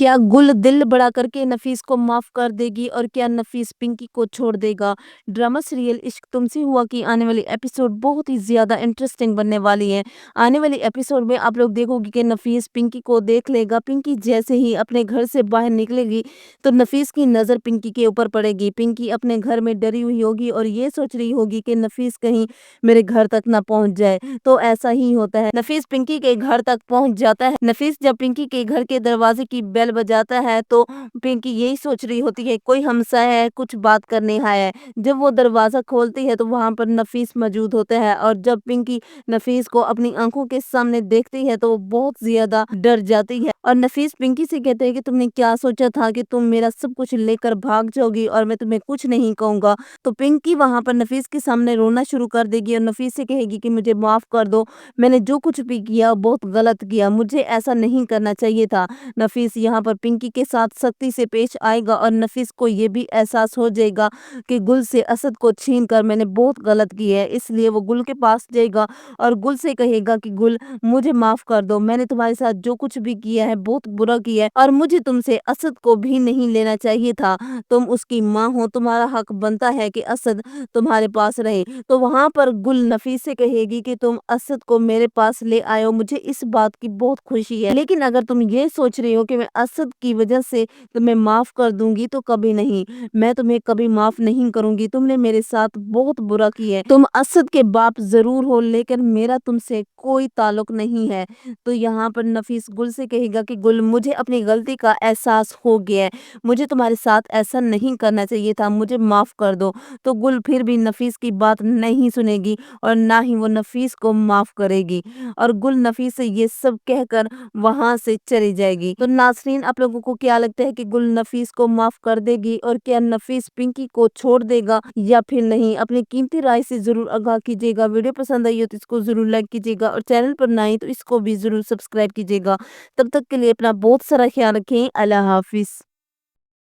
क्या गुल दिल बड़ा करके नफीस को माफ कर देगी और क्या नफीस पिंकी को छोड़ देगा? ड्रामा सीरियल इश्क तुमसे हुआ की आने वाली एपिसोड बहुत ही ज्यादा इंटरेस्टिंग बनने वाली है। आने वाली एपिसोड में आप लोग देखोगे कि नफीस पिंकी को देख लेगा। पिंकी जैसे ही अपने घर से बाहर निकलेगी तो नफीस की नजर पिंकी के ऊपर पड़ेगी। पिंकी अपने घर में डरी हुई होगी और ये सोच रही होगी कि नफीस कहीं मेरे घर तक ना पहुंच जाए। तो ऐसा ही होता है, नफीस पिंकी के घर तक पहुंच जाता है। नफीस जब पिंकी के घर के दरवाजे की बेल बजाता है तो पिंकी यही सोच रही होती है कोई हमसाया है, कुछ बात करने आया है। जब वो दरवाजा खोलती है तो वहां पर नफीस मौजूद होता है और जब पिंकी नफीस को अपनी आंखों के सामने देखती है तो वो बहुत ज्यादा डर जाती है और नफीस पिंकी से कहते हैं कि तुमने क्या सोचा था कि तुम मेरा सब कुछ लेकर भाग जाओगी और मैं तुम्हें कुछ नहीं कहूंगा। तो पिंकी वहां पर नफीस के सामने रोना शुरू कर देगी और नफीस से कहेगी कि मुझे माफ कर दो, मैंने जो कुछ भी किया बहुत गलत किया, मुझे ऐसा नहीं करना चाहिए था। नफीस यहाँ पर पिंकी के साथ सख्ती से पेश आएगा और नफीस को ये भी एहसास हो जाएगा कि गुल से असद को छीन कर मैंने बहुत गलत किया है। इसलिए वो गुल के पास जाएगा और गुल से कहेगा कि गुल मुझे माफ कर दो, मैंने तुम्हारे साथ जो कुछ भी किया है बहुत बुरा किया है और मुझे तुमसे असद को भी नहीं लेना चाहिए था। तुम उसकी माँ हो, तुम्हारा हक बनता है कि असद तुम्हारे पास रहे। तो वहां पर गुल नफीस से कहेगी कि तुम असद को मेरे पास ले आए हो, मुझे इस बात की बहुत खुशी है, लेकिन अगर तुम ये सोच रही हो कि मैं असद की वजह से तुम्हें माफ कर दूंगी तो कभी नहीं, मैं तुम्हें कभी माफ नहीं करूंगी। तुमने मेरे साथ बहुत बुरा किया है, तुम असद के बाप जरूर हो लेकिन मेरा तुमसे कोई ताल्लुक नहीं है। तो यहाँ पर नफीस गुल से कहेगा कि गुल मुझे अपनी गलती का एहसास हो गया है, मुझे तुम्हारे साथ ऐसा नहीं करना चाहिए था, मुझे माफ कर दो। तो गुल फिर भी नफीस की बात नहीं सुनेगी और ना ही वो नफीस को माफ करेगी और गुल नफीस से ये सब कहकर वहां से चली जाएगी। तो नासरीन, आप लोगों को क्या लगता है कि गुल नफीस को माफ कर देगी और क्या नफीस पिंकी को छोड़ देगा या फिर नहीं? अपनी कीमती राय से जरूर आगाह कीजिएगा। वीडियो पसंद आई हो तो इसको जरूर लाइक कीजिएगा और चैनल पर नए तो इसको भी जरूर सब्सक्राइब कीजिएगा। तब तक के लिए अपना बहुत सारा ख्याल रखें। अल्लाह हाफिज।